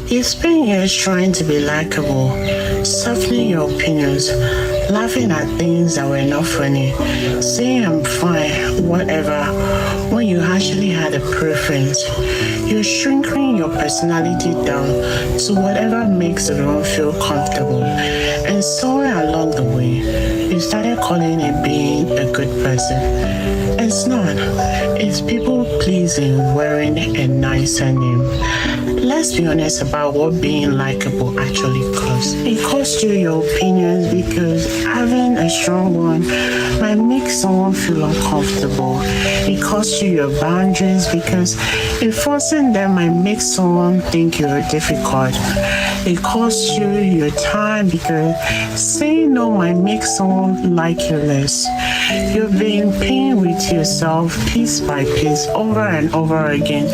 You spend years trying to be likable, softening your opinions, laughing at things that were not funny, saying I'm fine, whatever, when you actually had a preference. You're shrinking your personality down to whatever makes everyone feel comfortable. And somewhere along the way, you started calling it being a good person. It's not. It's people pleasing wearing a nicer name. Let's be honest about what being likable actually costs. It costs you your opinions because having a strong one might make someone feel uncomfortable. It costs you your boundaries because enforcing them might make someone think you're difficult. It costs you your time because saying no might make someone like you less. You've been paying with yourself piece by piece over and over again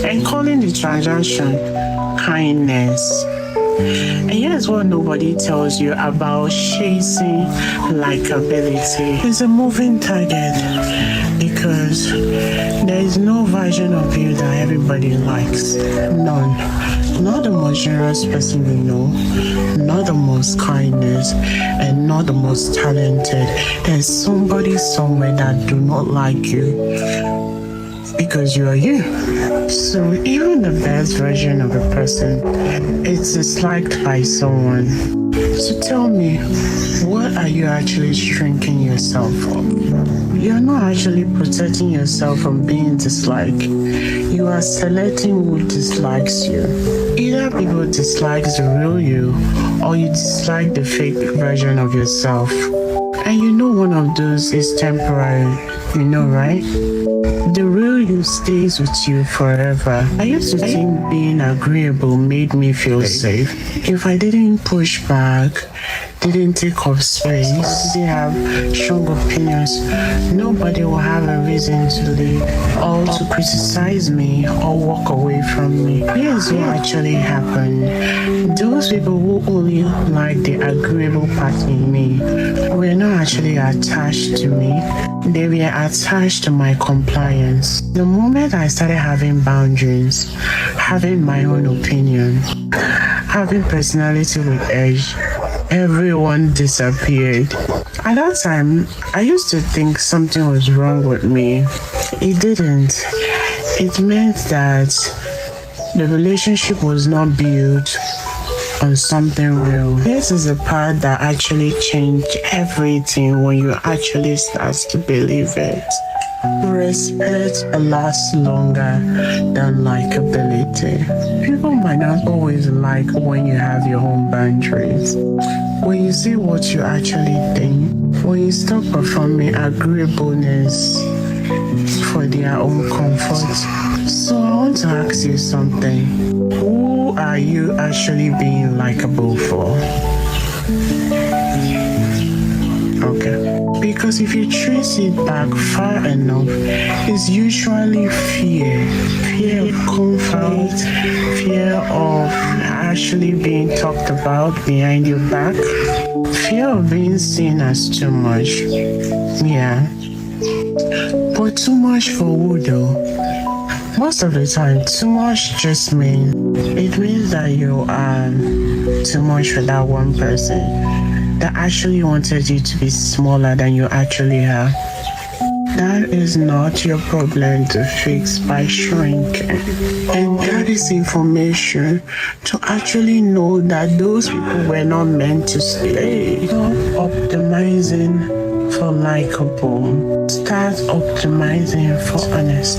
and calling the transaction kindness. And here's what nobody tells you about chasing likability. It's a moving target because there is no version of you that everybody likes. None. Not the most generous person we know, not the most kindness, and not the most talented. There's somebody somewhere that do not like you because you are you. So even the best version of a person is disliked by someone. So tell me, what are you actually shrinking yourself for? You're not actually protecting yourself from being disliked. You are selecting who dislikes you. Either people dislike the real you or you dislike the fake version of yourself. And you know one of those is temporary, you know, right? The real you stays with you forever. I used to think being agreeable made me feel safe. If I didn't push back, didn't take up space, didn't have strong opinions, nobody will have a reason to leave or to criticize me or walk away from me. Here's what actually happened. Those people who only like the agreeable part in me were not actually attached to me. They were attached to my compliance. The moment I started having boundaries, having my own opinion, having personality with edge, everyone disappeared. At that time, I used to think something was wrong with me. It didn't. It meant that the relationship was not built on something real. This is the part that actually changed everything when you actually start to believe it. Respect lasts longer than likability. People might not always like when you have your own boundaries. When you say what you actually think, when you stop performing agreeableness for their own comfort. So I want to ask you something. Who are you actually being likable for? Okay. Because if you trace it back far enough, it's usually fear. Fear of conflict, fear of actually being talked about behind your back, fear of being seen as too much. Yeah. But too much for who though? Most of the time, too much just means, it means that you are too much for that one person that actually wanted you to be smaller than you actually are. That is not your problem to fix by shrinking. And that is information to actually know that those people were not meant to stay. Stop optimizing for likable. Start optimizing for honest.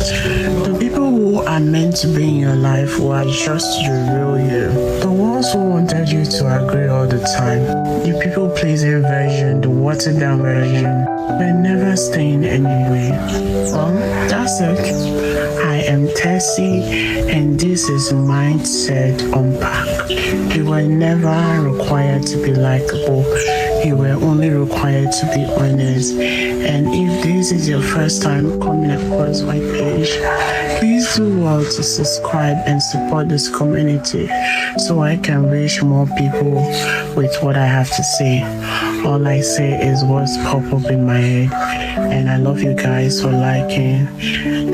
The people who are meant to be in your life who are just your real you. The ones who wanted you to agree all the time. The people pleasing version, the watered down version, we're never staying anyway. Well, that's it. I am Tessie, and this is Mindset Unpacked. You were never required to be likable. you were only required to be honest. And if this is your first time coming across my page, please do well to subscribe and support this community so I can reach more people with what I have to say. All I say is what's pop up in my head. And I love you guys for liking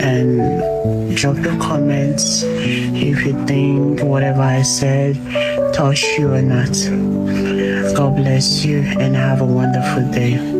and drop your comments if you think whatever I said touched you or not. God bless you and have a wonderful day.